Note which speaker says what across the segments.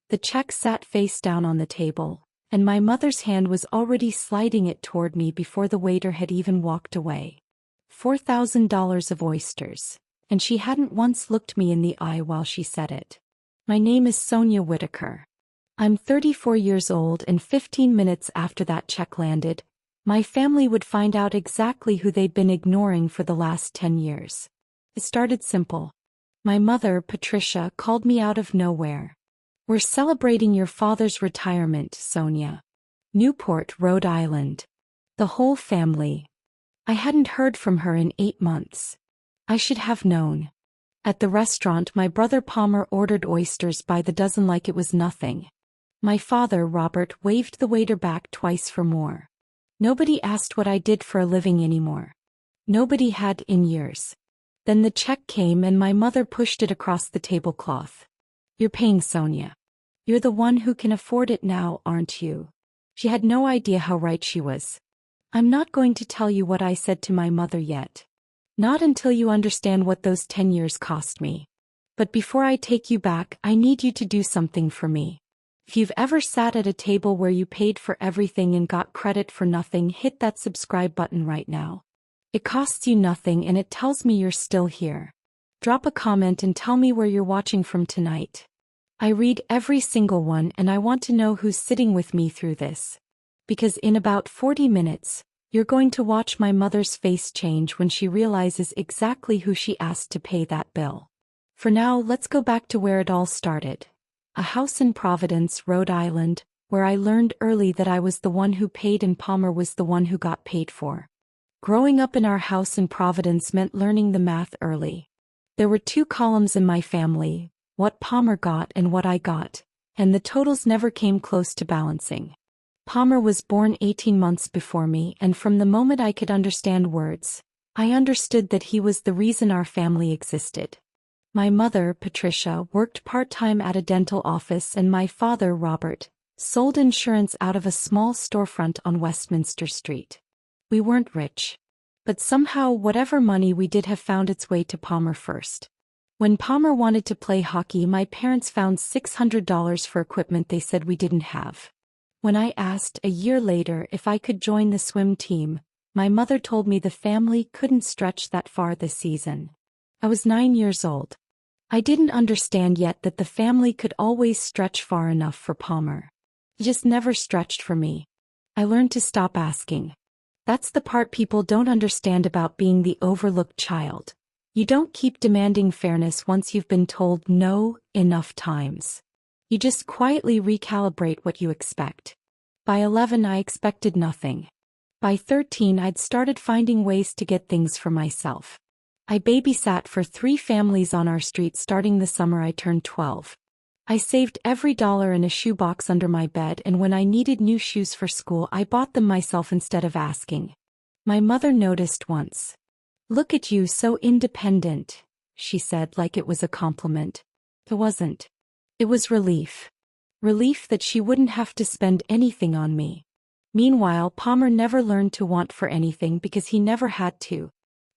Speaker 1: The check sat face down on the table, and my mother's hand was already sliding it toward me before the waiter had even walked away. $4,000 of oysters, and she hadn't once looked me in the eye while she said it. My name is Sonia Whitaker. I'm 34 years old, and 15 minutes after that check landed, my family would find out exactly who they'd been ignoring for the last 10 years. It started simple. My mother, Patricia, called me out of nowhere. "We're celebrating your father's retirement, Sonia. Newport, Rhode Island." The whole family. I hadn't heard from her in 8 months. I should have known. At the restaurant, my brother Palmer ordered oysters by the dozen like it was nothing. My father, Robert, waved the waiter back twice for more. Nobody asked what I did for a living anymore. Nobody had in years. Then the check came and my mother pushed it across the tablecloth. "You're paying, Sonia. You're the one who can afford it now, aren't you?" She had no idea how right she was. I'm not going to tell you what I said to my mother yet. Not until you understand what those 10 years cost me. But before I take you back, I need you to do something for me. If you've ever sat at a table where you paid for everything and got credit for nothing, hit that subscribe button right now. It costs you nothing and it tells me you're still here. Drop a comment and tell me where you're watching from tonight. I read every single one and I want to know who's sitting with me through this. Because in about 40 minutes, you're going to watch my mother's face change when she realizes exactly who she asked to pay that bill. For now, let's go back to where it all started. A house in Providence, Rhode Island, where I learned early that I was the one who paid and Palmer was the one who got paid for. Growing up in our house in Providence meant learning the math early. There were 2 columns in my family, what Palmer got and what I got, and the totals never came close to balancing. Palmer was born 18 months before me, and from the moment I could understand words, I understood that he was the reason our family existed. My mother, Patricia, worked part-time at a dental office and my father, Robert, sold insurance out of a small storefront on Westminster Street. We weren't rich. But somehow whatever money we did have found its way to Palmer first. When Palmer wanted to play hockey, my parents found $600 for equipment they said we didn't have. When I asked a year later if I could join the swim team, my mother told me the family couldn't stretch that far this season. I was 9 years old. I didn't understand yet that the family could always stretch far enough for Palmer. It just never stretched for me. I learned to stop asking. That's the part people don't understand about being the overlooked child. You don't keep demanding fairness once you've been told no enough times. You just quietly recalibrate what you expect. By 11 I expected nothing. By 13 I'd started finding ways to get things for myself. I babysat for 3 families on our street starting the summer I turned 12. I saved every dollar in a shoebox under my bed, and when I needed new shoes for school I bought them myself instead of asking. My mother noticed once. "Look at you, so independent," she said like it was a compliment. It wasn't. It was relief. Relief that she wouldn't have to spend anything on me. Meanwhile, Palmer never learned to want for anything because he never had to.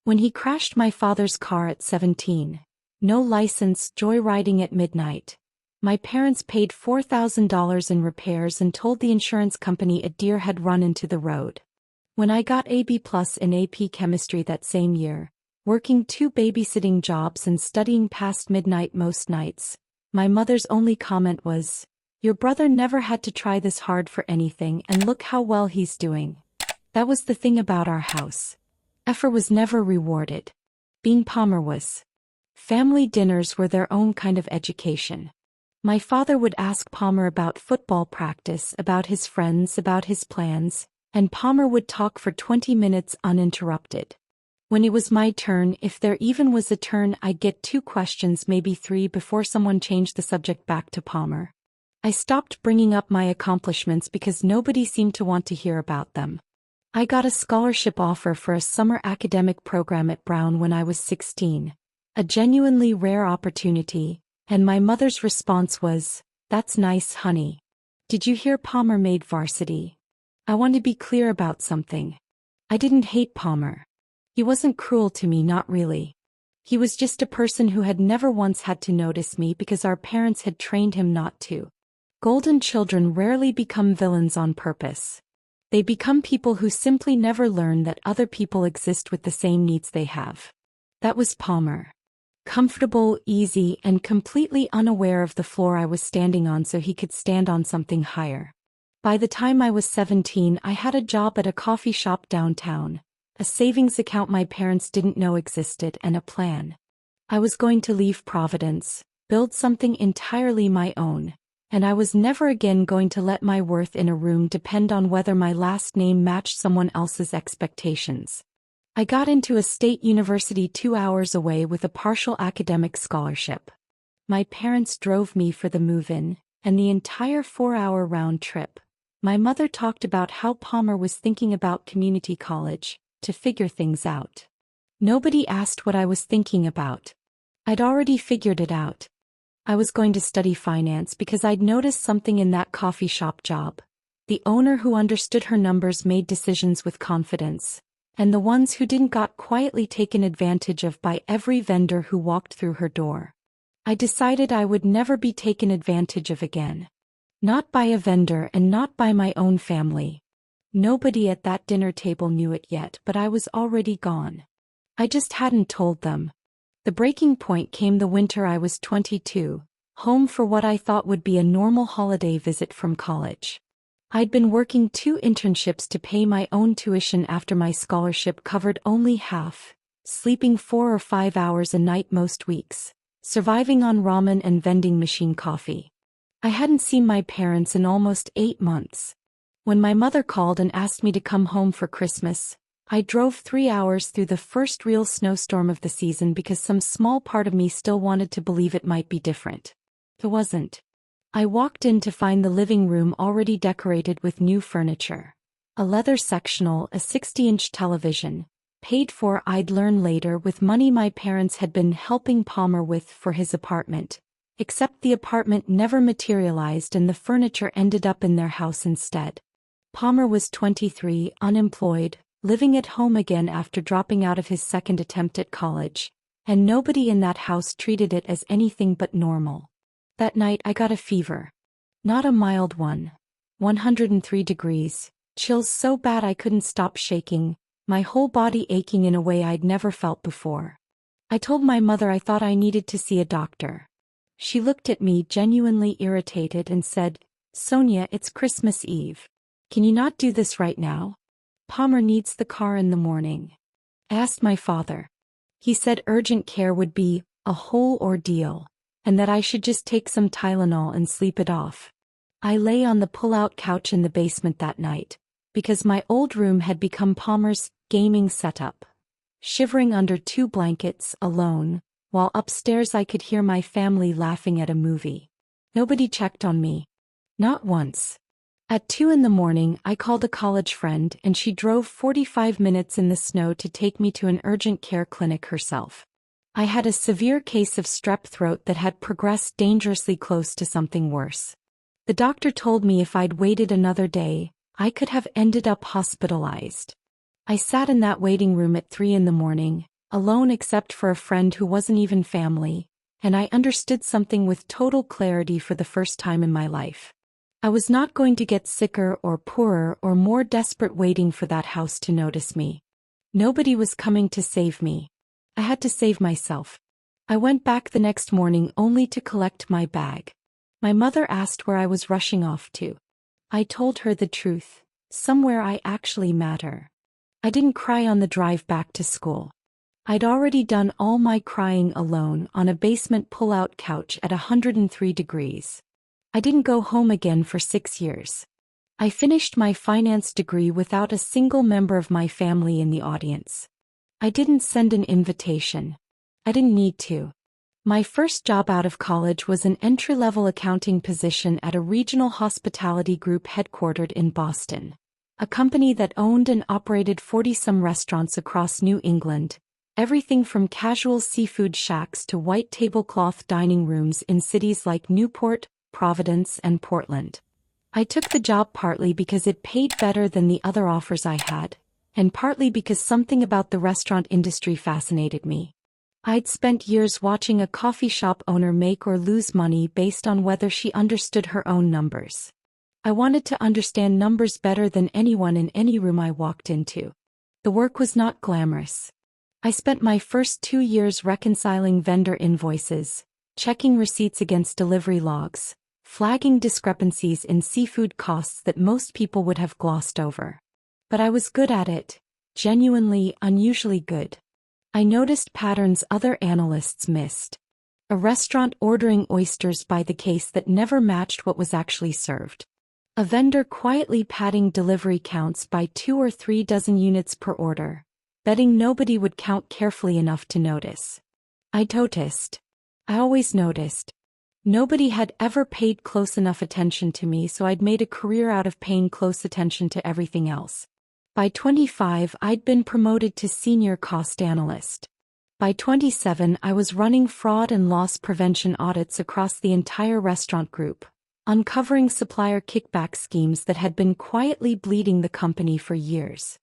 Speaker 1: When he crashed my father's car at 17, no license, joyriding at midnight, my parents paid $4,000 in repairs and told the insurance company a deer had run into the road. When I got a B+ in AP chemistry that same year, working 2 babysitting jobs and studying past midnight most nights, my mother's only comment was, "Your brother never had to try this hard for anything, and look how well he's doing." That was the thing about our house. Effort was never rewarded. Being Palmer was. Family dinners were their own kind of education. My father would ask Palmer about football practice, about his friends, about his plans, and Palmer would talk for 20 minutes uninterrupted. When it was my turn, if there even was a turn, I'd get 2 questions, maybe 3, before someone changed the subject back to Palmer. I stopped bringing up my accomplishments because nobody seemed to want to hear about them. I got a scholarship offer for a summer academic program at Brown when I was 16, a genuinely rare opportunity, and my mother's response was, "That's nice, honey. Did you hear Palmer made varsity?" I want to be clear about something. I didn't hate Palmer. He wasn't cruel to me, not really. He was just a person who had never once had to notice me because our parents had trained him not to. Golden children rarely become villains on purpose. They become people who simply never learn that other people exist with the same needs they have. That was Palmer. Comfortable, easy, and completely unaware of the floor I was standing on so he could stand on something higher. By the time I was 17, I had a job at a coffee shop downtown, a savings account my parents didn't know existed, and a plan. I was going to leave Providence, build something entirely my own, and I was never again going to let my worth in a room depend on whether my last name matched someone else's expectations. I got into a state university 2 hours away with a partial academic scholarship. My parents drove me for the move-in, and the entire 4-hour round trip, my mother talked about how Palmer was thinking about community college, to figure things out. Nobody asked what I was thinking about. I'd already figured it out. I was going to study finance because I'd noticed something in that coffee shop job. The owner who understood her numbers made decisions with confidence, and the ones who didn't got quietly taken advantage of by every vendor who walked through her door. I decided I would never be taken advantage of again. Not by a vendor and not by my own family. Nobody at that dinner table knew it yet, but I was already gone. I just hadn't told them. The breaking point came the winter I was 22, home for what I thought would be a normal holiday visit from college. I'd been working 2 internships to pay my own tuition after my scholarship covered only half, sleeping 4 or 5 hours a night most weeks, surviving on ramen and vending machine coffee. I hadn't seen my parents in almost 8 months. When my mother called and asked me to come home for Christmas, I drove 3 hours through the first real snowstorm of the season because some small part of me still wanted to believe it might be different. It wasn't. I walked in to find the living room already decorated with new furniture. A leather sectional, a 60-inch television, paid for, I'd learn later, with money my parents had been helping Palmer with for his apartment. Except the apartment never materialized and the furniture ended up in their house instead. Palmer was 23, unemployed, living at home again after dropping out of his second attempt at college, and nobody in that house treated it as anything but normal. That night I got a fever. Not a mild one. 103 degrees, chills so bad I couldn't stop shaking, my whole body aching in a way I'd never felt before. I told my mother I thought I needed to see a doctor. She looked at me genuinely irritated and said, "Sonia, it's Christmas Eve. Can you not do this right now? Palmer needs the car in the morning." I asked my father. He said urgent care would be a whole ordeal, and that I should just take some Tylenol and sleep it off. I lay on the pull-out couch in the basement that night, because my old room had become Palmer's gaming setup. Shivering under 2 blankets, alone, while upstairs I could hear my family laughing at a movie. Nobody checked on me. Not once. At 2 in the morning, I called a college friend and she drove 45 minutes in the snow to take me to an urgent care clinic herself. I had a severe case of strep throat that had progressed dangerously close to something worse. The doctor told me if I'd waited another day, I could have ended up hospitalized. I sat in that waiting room at 3 in the morning, alone except for a friend who wasn't even family, and I understood something with total clarity for the first time in my life. I was not going to get sicker or poorer or more desperate waiting for that house to notice me. Nobody was coming to save me. I had to save myself. I went back the next morning only to collect my bag. My mother asked where I was rushing off to. I told her the truth, somewhere I actually matter. I didn't cry on the drive back to school. I'd already done all my crying alone on a basement pull-out couch at 103 degrees. I didn't go home again for 6 years. I finished my finance degree without a single member of my family in the audience. I didn't send an invitation. I didn't need to. My first job out of college was an entry-level accounting position at a regional hospitality group headquartered in Boston, a company that owned and operated 40-some restaurants across New England, everything from casual seafood shacks to white tablecloth dining rooms in cities like Newport, Providence, and Portland. I took the job partly because it paid better than the other offers I had, and partly because something about the restaurant industry fascinated me. I'd spent years watching a coffee shop owner make or lose money based on whether she understood her own numbers. I wanted to understand numbers better than anyone in any room I walked into. The work was not glamorous. I spent my first 2 years reconciling vendor invoices, checking receipts against delivery logs, flagging discrepancies in seafood costs that most people would have glossed over. But I was good at it, genuinely, unusually good. I noticed patterns other analysts missed. A restaurant ordering oysters by the case that never matched what was actually served. A vendor quietly padding delivery counts by 2 or 3 dozen units per order, betting nobody would count carefully enough to notice. I noticed. I always noticed. Nobody had ever paid close enough attention to me, so I'd made a career out of paying close attention to everything else. By 25, I'd been promoted to senior cost analyst. By 27, I was running fraud and loss prevention audits across the entire restaurant group, uncovering supplier kickback schemes that had been quietly bleeding the company for years.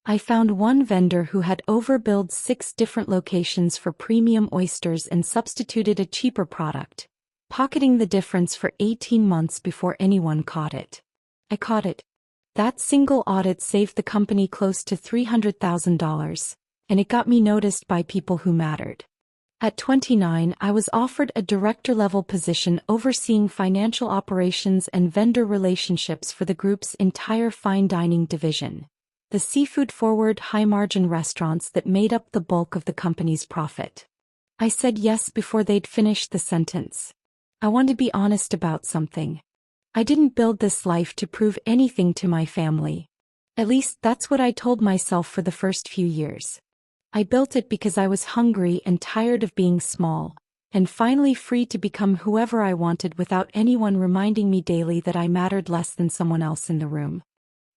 Speaker 1: I found one vendor who had overbilled 6 different locations for premium oysters and substituted a cheaper product, pocketing the difference for 18 months before anyone caught it. I caught it. That single audit saved the company close to $300,000, and it got me noticed by people who mattered. At 29, I was offered a director-level position overseeing financial operations and vendor relationships for the group's entire fine dining division, the seafood-forward high-margin restaurants that made up the bulk of the company's profit. I said yes before they'd finished the sentence. I want to be honest about something. I didn't build this life to prove anything to my family. At least that's what I told myself for the first few years. I built it because I was hungry and tired of being small, and finally free to become whoever I wanted without anyone reminding me daily that I mattered less than someone else in the room.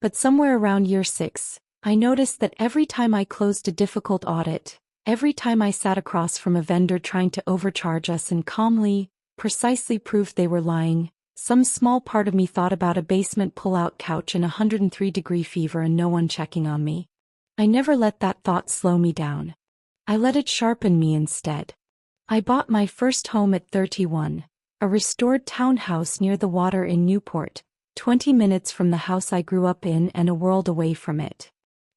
Speaker 1: But somewhere around year 6, I noticed that every time I closed a difficult audit, every time I sat across from a vendor trying to overcharge us and calmly, precisely proved they were lying, some small part of me thought about a basement pull-out couch and 103-degree fever and no one checking on me. I never let that thought slow me down. I let it sharpen me instead. I bought my first home at 31, a restored townhouse near the water in Newport, 20 minutes from the house I grew up in and a world away from it.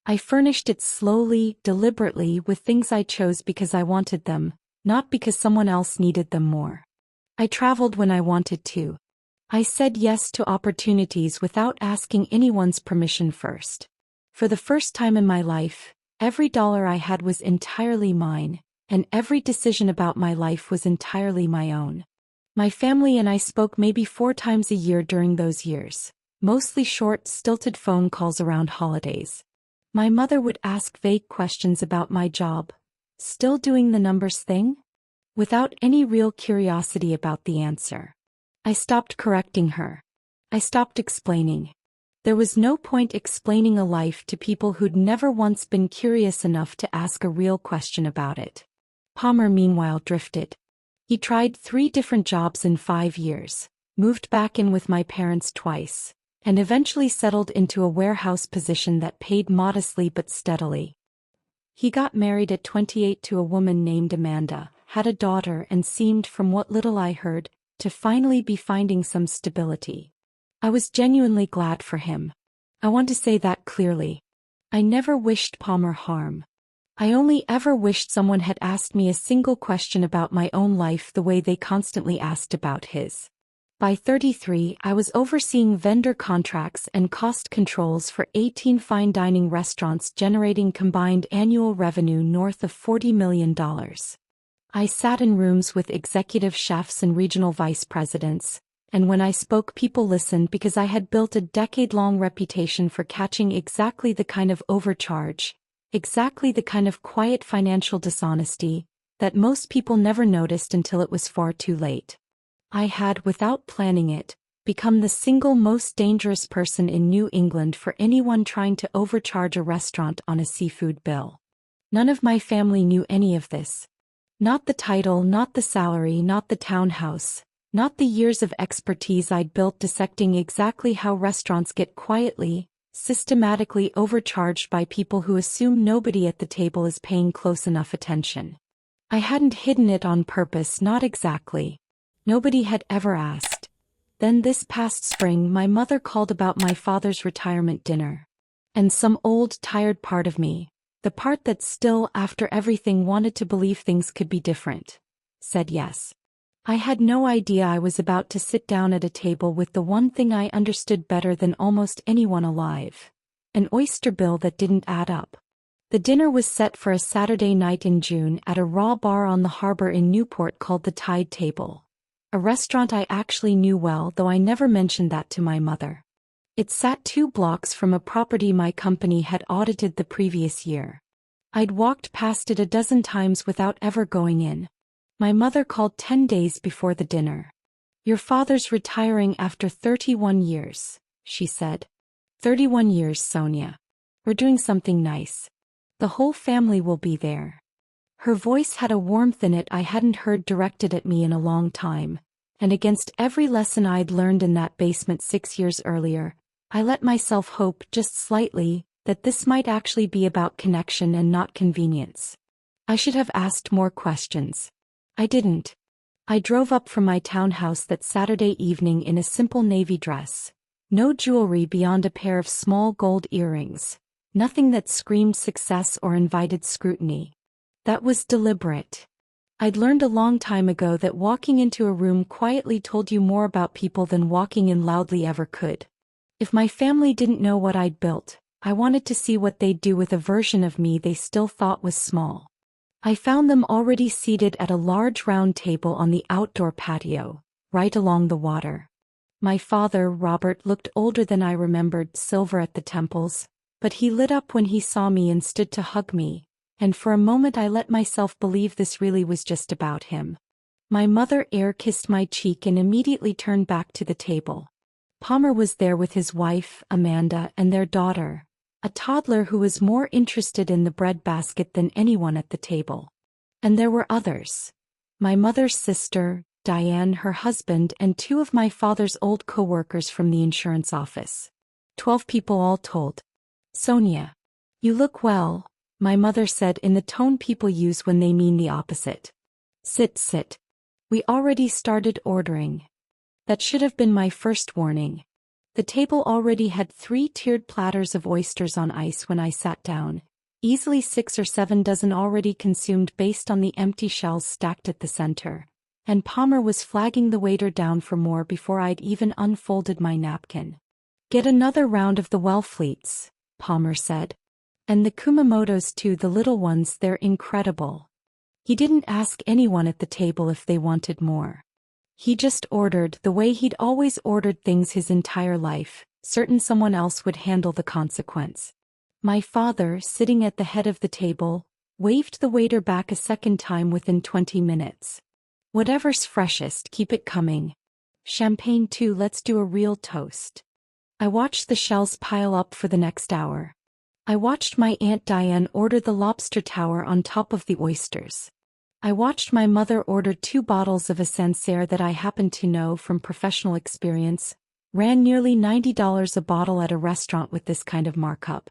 Speaker 1: I furnished it slowly, deliberately, with things I chose because I wanted them, not because someone else needed them more. I traveled when I wanted to. I said yes to opportunities without asking anyone's permission first. For the first time in my life, every dollar I had was entirely mine, and every decision about my life was entirely my own. My family and I spoke maybe 4 times a year during those years, mostly short, stilted phone calls around holidays. My mother would ask vague questions about my job. Still doing the numbers thing? Without any real curiosity about the answer. I stopped correcting her. I stopped explaining. There was no point explaining a life to people who'd never once been curious enough to ask a real question about it. Palmer meanwhile drifted. He tried 3 different jobs in 5 years, moved back in with my parents twice, and eventually settled into a warehouse position that paid modestly but steadily. He got married at 28 to a woman named Amanda, had a daughter, and seemed, from what little I heard, to finally be finding some stability. I was genuinely glad for him. I want to say that clearly. I never wished Palmer harm. I only ever wished someone had asked me a single question about my own life the way they constantly asked about his. By 33, I was overseeing vendor contracts and cost controls for 18 fine dining restaurants generating combined annual revenue north of $40 million. I sat in rooms with executive chefs and regional vice presidents, and when I spoke, people listened because I had built a decade-long reputation for catching exactly the kind of overcharge, exactly the kind of quiet financial dishonesty, that most people never noticed until it was far too late. I had, without planning it, become the single most dangerous person in New England for anyone trying to overcharge a restaurant on a seafood bill. None of my family knew any of this. Not the title, not the salary, not the townhouse, not the years of expertise I'd built dissecting exactly how restaurants get quietly, systematically overcharged by people who assume nobody at the table is paying close enough attention. I hadn't hidden it on purpose, not exactly. Nobody had ever asked. Then this past spring my mother called about my father's retirement dinner. And some old, tired part of me, the part that still, after everything, wanted to believe things could be different, said yes. I had no idea I was about to sit down at a table with the one thing I understood better than almost anyone alive. An oyster bill that didn't add up. The dinner was set for a Saturday night in June at a raw bar on the harbor in Newport called the Tide Table. A restaurant I actually knew well, though I never mentioned that to my mother. It sat 2 blocks from a property my company had audited the previous year. I'd walked past it a dozen times without ever going in. My mother called 10 days before the dinner. "Your father's retiring after 31 years, she said. 31 years, Sonia. We're doing something nice. The whole family will be there." Her voice had a warmth in it I hadn't heard directed at me in a long time, and against every lesson I'd learned in that basement 6 years earlier, I let myself hope just slightly that this might actually be about connection and not convenience. I should have asked more questions. I didn't. I drove up from my townhouse that Saturday evening in a simple navy dress. No jewelry beyond a pair of small gold earrings. Nothing that screamed success or invited scrutiny. That was deliberate. I'd learned a long time ago that walking into a room quietly told you more about people than walking in loudly ever could. If my family didn't know what I'd built, I wanted to see what they'd do with a version of me they still thought was small. I found them already seated at a large round table on the outdoor patio, right along the water. My father, Robert, looked older than I remembered, silver at the temples, but he lit up when he saw me and stood to hug me, and for a moment I let myself believe this really was just about him. My mother air-kissed my cheek and immediately turned back to the table. Palmer was there with his wife, Amanda, and their daughter, a toddler who was more interested in the bread basket than anyone at the table. And there were others. My mother's sister, Diane, her husband, and 2 of my father's old co-workers from the insurance office. 12 people all told. "Sonia, you look well," my mother said in the tone people use when they mean the opposite. "Sit, sit. We already started ordering." That should have been my first warning. The table already had 3 tiered platters of oysters on ice when I sat down, easily 6 or 7 dozen already consumed based on the empty shells stacked at the center, and Palmer was flagging the waiter down for more before I'd even unfolded my napkin. "Get another round of the Wellfleets," Palmer said. "And the Kumamotos too, the little ones, they're incredible." He didn't ask anyone at the table if they wanted more. He just ordered the way he'd always ordered things his entire life, certain someone else would handle the consequence. My father, sitting at the head of the table, waved the waiter back a second time within 20 minutes. "Whatever's freshest, keep it coming. Champagne too, let's do a real toast." I watched the shells pile up for the next hour. I watched my Aunt Diane order the lobster tower on top of the oysters. I watched my mother order 2 bottles of a Sancerre that I happened to know from professional experience, ran nearly $90 a bottle at a restaurant with this kind of markup.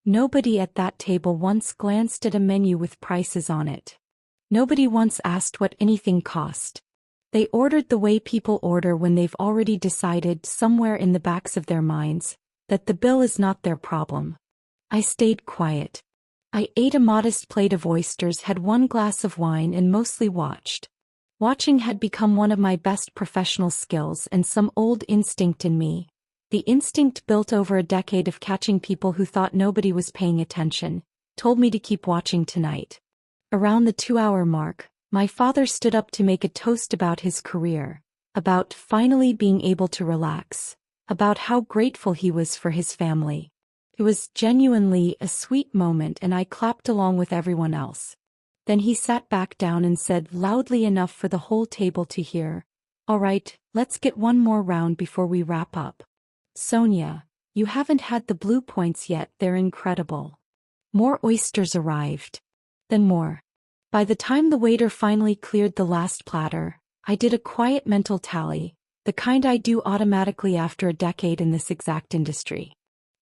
Speaker 1: Nobody at that table once glanced at a menu with prices on it. Nobody once asked what anything cost. They ordered the way people order when they've already decided somewhere in the backs of their minds that the bill is not their problem. I stayed quiet. I ate a modest plate of oysters, had 1 glass of wine, and mostly watched. Watching had become one of my best professional skills, and some old instinct in me, the instinct built over a decade of catching people who thought nobody was paying attention, told me to keep watching tonight. Around the 2-hour mark, my father stood up to make a toast about his career, about finally being able to relax, about how grateful he was for his family. It was genuinely a sweet moment, and I clapped along with everyone else. Then he sat back down and said loudly enough for the whole table to hear, "All right, let's get 1 more round before we wrap up. Sonia, you haven't had the blue points yet, they're incredible." More oysters arrived. Then more. By the time the waiter finally cleared the last platter, I did a quiet mental tally, the kind I do automatically after a decade in this exact industry.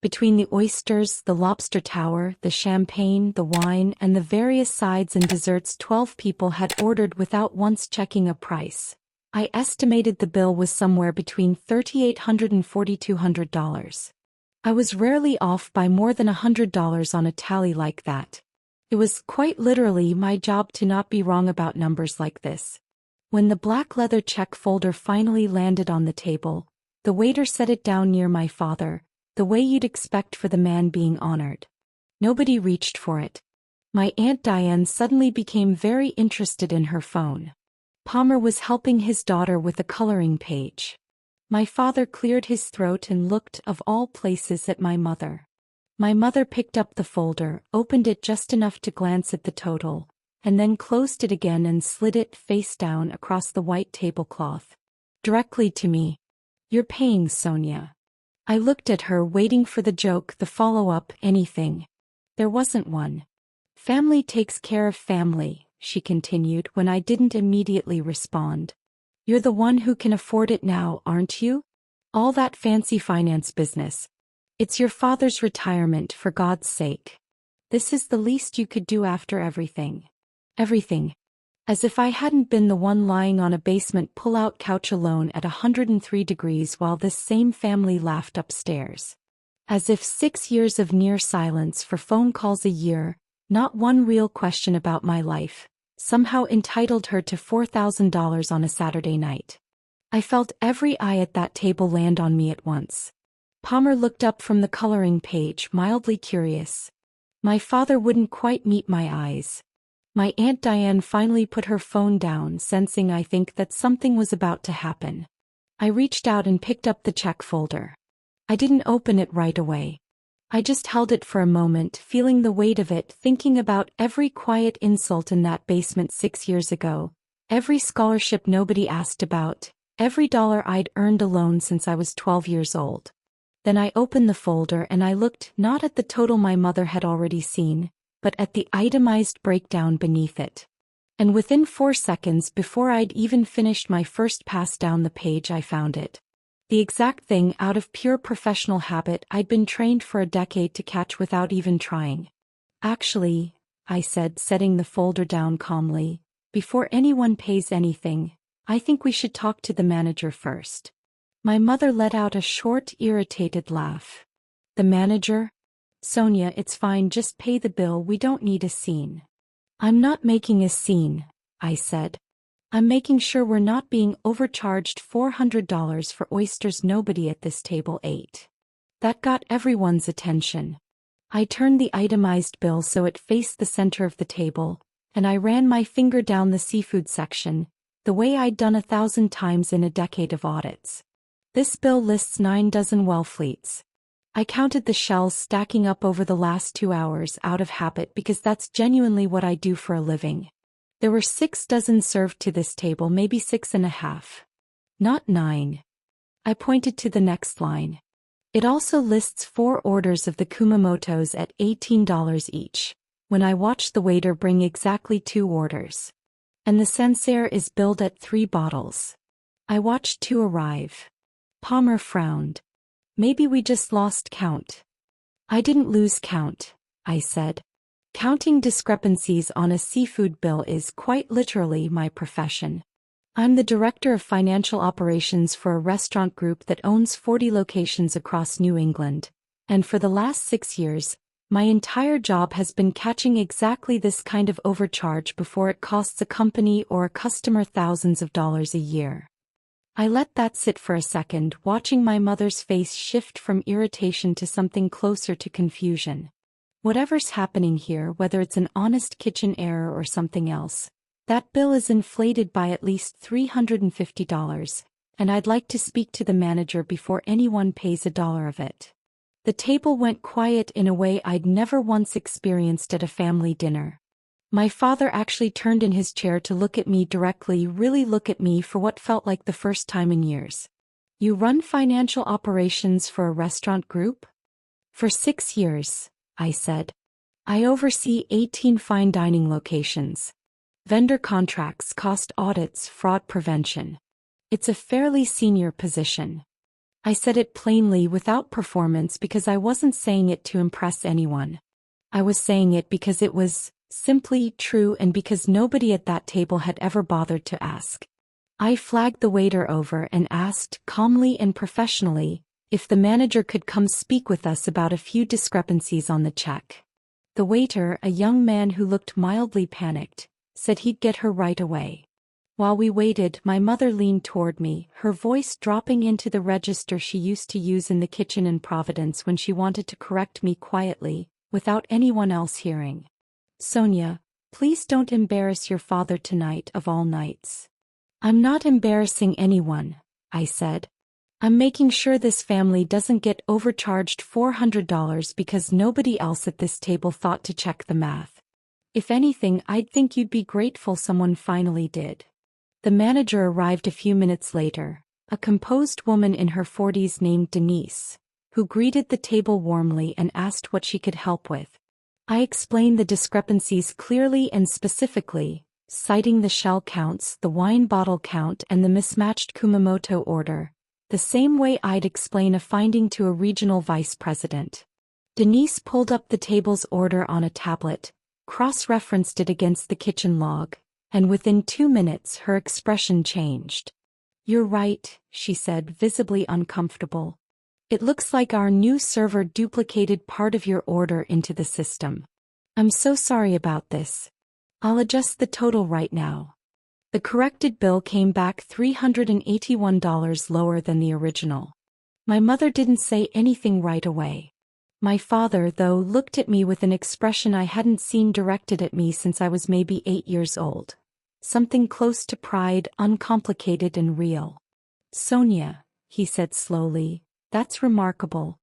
Speaker 1: Between the oysters, the lobster tower, the champagne, the wine, and the various sides and desserts 12 people had ordered without once checking a price, I estimated the bill was somewhere between $3,800 and $4,200. I was rarely off by more than $100 on a tally like that. It was quite literally my job to not be wrong about numbers like this. When the black leather check folder finally landed on the table, the waiter set it down near my father, the way you'd expect for the man being honored. Nobody reached for it. My Aunt Diane suddenly became very interested in her phone. Palmer was helping his daughter with a coloring page. My father cleared his throat and looked, of all places, at my mother. My mother picked up the folder, opened it just enough to glance at the total, and then closed it again and slid it face down across the white tablecloth. Directly to me. "You're paying, Sonia." I looked at her, waiting for the joke, the follow-up, anything. There wasn't one. "Family takes care of family," she continued when I didn't immediately respond. "You're the one who can afford it now, aren't you? All that fancy finance business. It's your father's retirement, for God's sake. This is the least you could do after everything." Everything. As if I hadn't been the one lying on a basement pull-out couch alone at 103 degrees while this same family laughed upstairs. As if 6 years of near silence for phone calls a year, not one real question about my life, somehow entitled her to $4,000 on a Saturday night. I felt every eye at that table land on me at once. Palmer looked up from the coloring page, mildly curious. My father wouldn't quite meet my eyes. My Aunt Diane finally put her phone down, sensing, I think, that something was about to happen. I reached out and picked up the check folder. I didn't open it right away. I just held it for a moment, feeling the weight of it, thinking about every quiet insult in that basement 6 years ago, every scholarship nobody asked about, every dollar I'd earned alone since I was 12 years old. Then I opened the folder and I looked not at the total my mother had already seen, but at the itemized breakdown beneath it. And within 4 seconds before I'd even finished my first pass down the page, I found it. The exact thing, out of pure professional habit, I'd been trained for a decade to catch without even trying. "Actually," I said, setting the folder down calmly, "before anyone pays anything, I think we should talk to the manager first." My mother let out a short, irritated laugh. "The manager? Sonia, it's fine, just pay the bill, we don't need a scene." "I'm not making a scene," I said. "I'm making sure we're not being overcharged $400 for oysters nobody at this table ate." That got everyone's attention. I turned the itemized bill so it faced the center of the table, and I ran my finger down the seafood section, the way I'd done 1,000 times in a decade of audits. This bill lists 9 dozen Wellfleets. I counted the shells stacking up over the last 2 hours out of habit because that's genuinely what I do for a living. There were 6 dozen served to this table, maybe 6.5. Not 9. I pointed to the next line. It also lists 4 orders of the Kumamotos at $18 each, when I watched the waiter bring exactly 2 orders. And the Sancerre is billed at 3 bottles. I watched 2 arrive. Palmer frowned. "Maybe we just lost count." "I didn't lose count," I said. "Counting discrepancies on a seafood bill is quite literally my profession. I'm the director of financial operations for a restaurant group that owns 40 locations across New England, and for the last 6 years, my entire job has been catching exactly this kind of overcharge before it costs a company or a customer thousands of dollars a year." I let that sit for a second, watching my mother's face shift from irritation to something closer to confusion. Whatever's happening here, whether it's an honest kitchen error or something else, that bill is inflated by at least $350, and I'd like to speak to the manager before anyone pays $1 of it. The table went quiet in a way I'd never once experienced at a family dinner. My father actually turned in his chair to look at me directly, really look at me for what felt like the first time in years. "You run financial operations for a restaurant group?" "For 6 years, I said. "I oversee 18 fine dining locations. Vendor contracts, cost audits, fraud prevention. It's a fairly senior position." I said it plainly without performance because I wasn't saying it to impress anyone. I was saying it because it was simply true and because nobody at that table had ever bothered to ask. I flagged the waiter over and asked, calmly and professionally, if the manager could come speak with us about a few discrepancies on the check. The waiter, a young man who looked mildly panicked, said he'd get her right away. While we waited, my mother leaned toward me, her voice dropping into the register she used to use in the kitchen in Providence when she wanted to correct me quietly, without anyone else hearing. "Sonia, please don't embarrass your father tonight of all nights." "I'm not embarrassing anyone," I said. "I'm making sure this family doesn't get overcharged $400 because nobody else at this table thought to check the math. If anything, I'd think you'd be grateful someone finally did." The manager arrived a few minutes later, a composed woman in her 40s named Denise, who greeted the table warmly and asked what she could help with. I explained the discrepancies clearly and specifically, citing the shell counts, the wine bottle count, and the mismatched Kumamoto order, the same way I'd explain a finding to a regional vice president. Denise pulled up the table's order on a tablet, cross-referenced it against the kitchen log, and within 2 minutes her expression changed. "You're right," she said, visibly uncomfortable. "It looks like our new server duplicated part of your order into the system. I'm so sorry about this. I'll adjust the total right now." The corrected bill came back $381 lower than the original. My mother didn't say anything right away. My father, though, looked at me with an expression I hadn't seen directed at me since I was maybe 8 years old. Something close to pride, uncomplicated and real. "Sonia," he said slowly, "that's remarkable.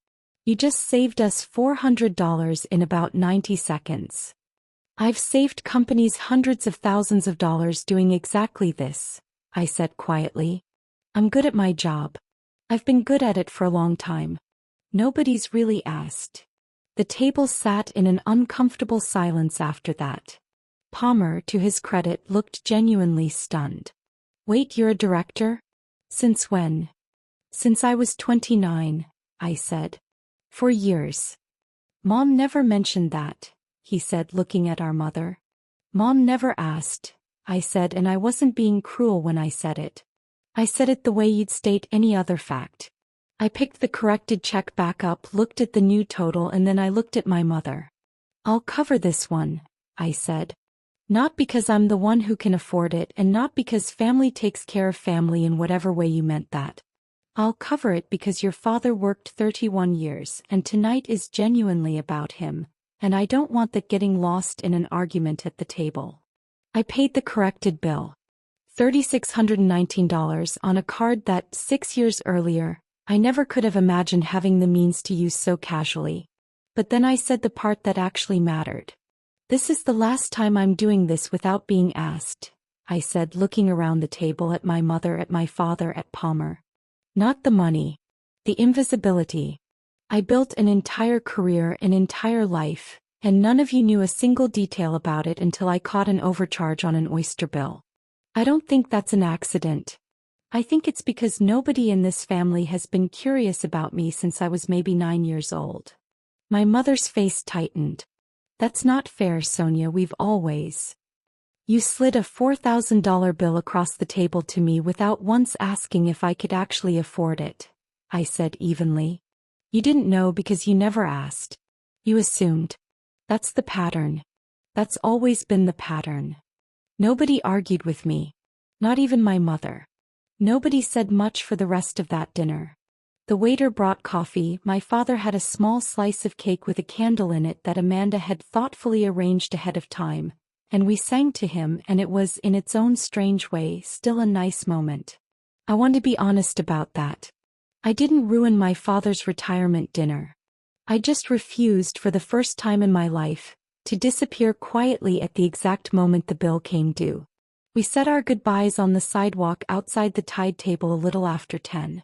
Speaker 1: You just saved us $400 in about 90 seconds. I've saved companies hundreds of thousands of dollars doing exactly this," I said quietly. "I'm good at my job. I've been good at it for a long time. Nobody's really asked." The table sat in an uncomfortable silence after that. Palmer, to his credit, looked genuinely stunned. "Wait, you're a director? Since when?" "Since I was 29, I said. "For years." "Mom never mentioned that," he said, looking at our mother. "Mom never asked," I said, and I wasn't being cruel when I said it. I said it the way you'd state any other fact. I picked the corrected check back up, looked at the new total, and then I looked at my mother. "I'll cover this one," I said. "Not because I'm the one who can afford it, and not because family takes care of family in whatever way you meant that. I'll cover it because your father worked 31 years, and tonight is genuinely about him, and I don't want that getting lost in an argument at the table." I paid the corrected bill. $3,619 on a card that, 6 years earlier, I never could have imagined having the means to use so casually. But then I said the part that actually mattered. "This is the last time I'm doing this without being asked," I said, looking around the table at my mother, at my father, at Palmer. "Not the money. The invisibility. I built an entire career, an entire life, and none of you knew a single detail about it until I caught an overcharge on an Oyster bill. I don't think that's an accident. I think it's because nobody in this family has been curious about me since I was maybe 9 years old." My mother's face tightened. "That's not fair, Sonia, we've always—" "You slid a $4,000 bill across the table to me without once asking if I could actually afford it," I said evenly. "You didn't know because you never asked. You assumed. That's the pattern. That's always been the pattern." Nobody argued with me. Not even my mother. Nobody said much for the rest of that dinner. The waiter brought coffee. My father had a small slice of cake with a candle in it that Amanda had thoughtfully arranged ahead of time, and we sang to him, and it was, in its own strange way, still a nice moment. I want to be honest about that. I didn't ruin my father's retirement dinner. I just refused, for the first time in my life, to disappear quietly at the exact moment the bill came due. We said our goodbyes on the sidewalk outside the tide table a little after 10.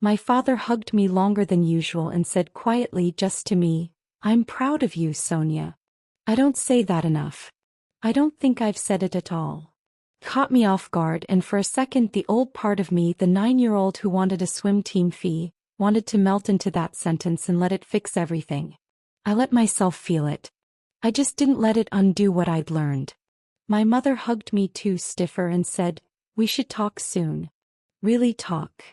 Speaker 1: My father hugged me longer than usual and said quietly, just to me, "I'm proud of you, Sonia." I don't say that enough. I don't think I've said it at all. Caught me off guard, and for a second the old part of me, the 9-year-old who wanted a swim team fee, wanted to melt into that sentence and let it fix everything. I let myself feel it. I just didn't let it undo what I'd learned. My mother hugged me too stiffer and said, "We should talk soon." Really talk.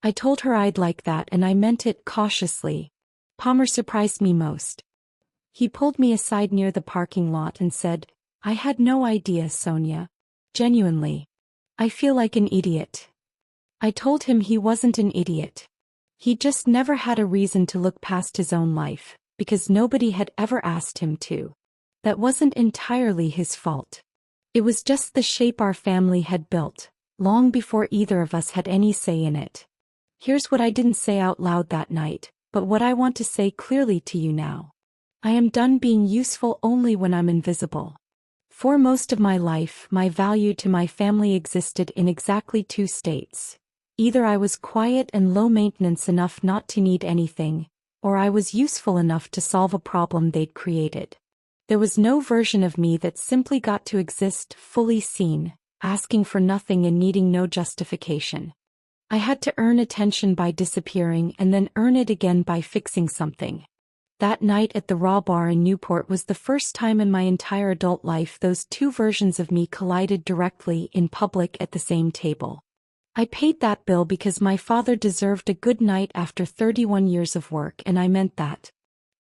Speaker 1: I told her I'd like that, and I meant it cautiously. Palmer surprised me most. He pulled me aside near the parking lot and said, "I had no idea, Sonia. Genuinely. I feel like an idiot." I told him he wasn't an idiot. He just never had a reason to look past his own life, because nobody had ever asked him to. That wasn't entirely his fault. It was just the shape our family had built, long before either of us had any say in it. Here's what I didn't say out loud that night, but what I want to say clearly to you now. I am done being useful only when I'm invisible. For most of my life, my value to my family existed in exactly two states. Either I was quiet and low maintenance enough not to need anything, or I was useful enough to solve a problem they'd created. There was no version of me that simply got to exist fully seen, asking for nothing and needing no justification. I had to earn attention by disappearing and then earn it again by fixing something. That night at the Raw Bar in Newport was the first time in my entire adult life those two versions of me collided directly in public at the same table. I paid that bill because my father deserved a good night after 31 years of work, and I meant that.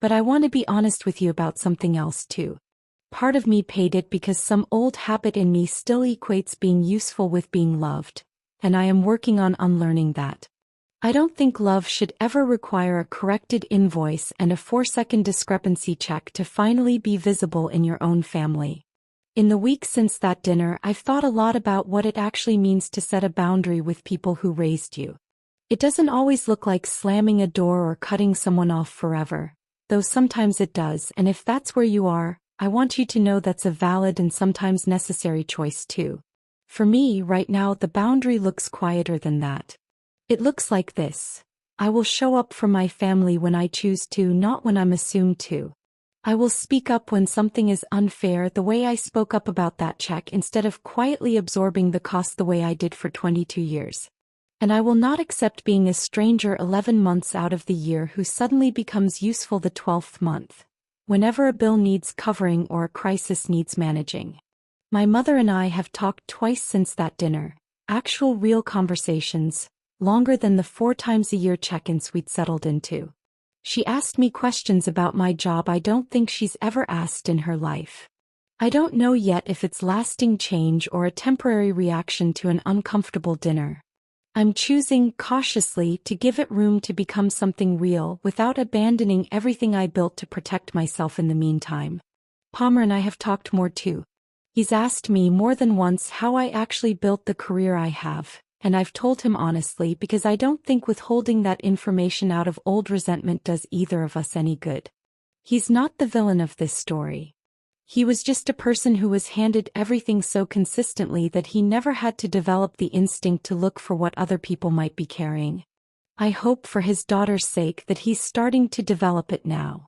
Speaker 1: But I want to be honest with you about something else too. Part of me paid it because some old habit in me still equates being useful with being loved, and I am working on unlearning that. I don't think love should ever require a corrected invoice and a 4-second discrepancy check to finally be visible in your own family. In the weeks since that dinner, I've thought a lot about what it actually means to set a boundary with people who raised you. It doesn't always look like slamming a door or cutting someone off forever, though sometimes it does, and if that's where you are, I want you to know that's a valid and sometimes necessary choice too. For me, right now, the boundary looks quieter than that. It looks like this. I will show up for my family when I choose to, not when I'm assumed to. I will speak up when something is unfair, the way I spoke up about that check instead of quietly absorbing the cost the way I did for 22 years. And I will not accept being a stranger 11 months out of the year who suddenly becomes useful the 12th month, whenever a bill needs covering or a crisis needs managing. My mother and I have talked twice since that dinner, actual real conversations, longer than the 4 times a year check-ins we'd settled into. She asked me questions about my job I don't think she's ever asked in her life. I don't know yet if it's lasting change or a temporary reaction to an uncomfortable dinner. I'm choosing, cautiously, to give it room to become something real without abandoning everything I built to protect myself in the meantime. Palmer and I have talked more too. He's asked me more than once how I actually built the career I have, and I've told him honestly because I don't think withholding that information out of old resentment does either of us any good. He's not the villain of this story. He was just a person who was handed everything so consistently that he never had to develop the instinct to look for what other people might be carrying. I hope for his daughter's sake that he's starting to develop it now.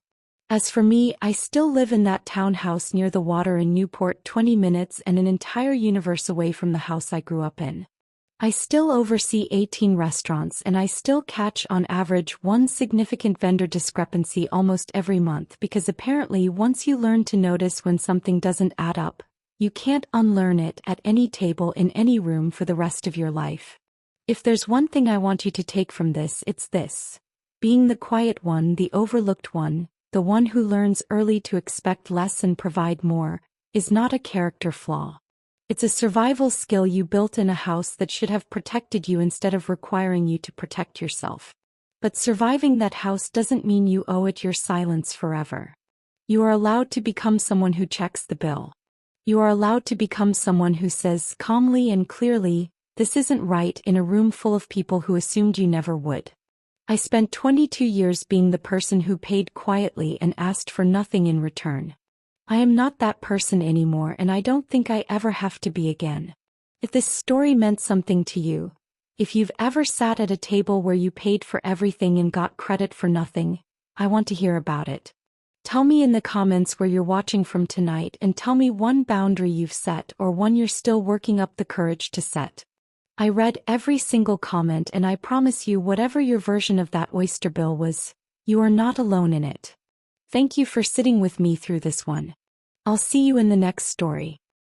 Speaker 1: As for me, I still live in that townhouse near the water in Newport, 20 minutes and an entire universe away from the house I grew up in. I still oversee 18 restaurants and I still catch on average one significant vendor discrepancy almost every month because apparently once you learn to notice when something doesn't add up, you can't unlearn it at any table in any room for the rest of your life. If there's one thing I want you to take from this, it's this. Being the quiet one, the overlooked one, the one who learns early to expect less and provide more, is not a character flaw. It's a survival skill you built in a house that should have protected you instead of requiring you to protect yourself. But surviving that house doesn't mean you owe it your silence forever. You are allowed to become someone who checks the bill. You are allowed to become someone who says calmly and clearly, "This isn't right," in a room full of people who assumed you never would. I spent 22 years being the person who paid quietly and asked for nothing in return. I am not that person anymore, and I don't think I ever have to be again. If this story meant something to you, if you've ever sat at a table where you paid for everything and got credit for nothing, I want to hear about it. Tell me in the comments where you're watching from tonight and tell me one boundary you've set or one you're still working up the courage to set. I read every single comment and I promise you whatever your version of that oyster bill was, you are not alone in it. Thank you for sitting with me through this one. I'll see you in the next story.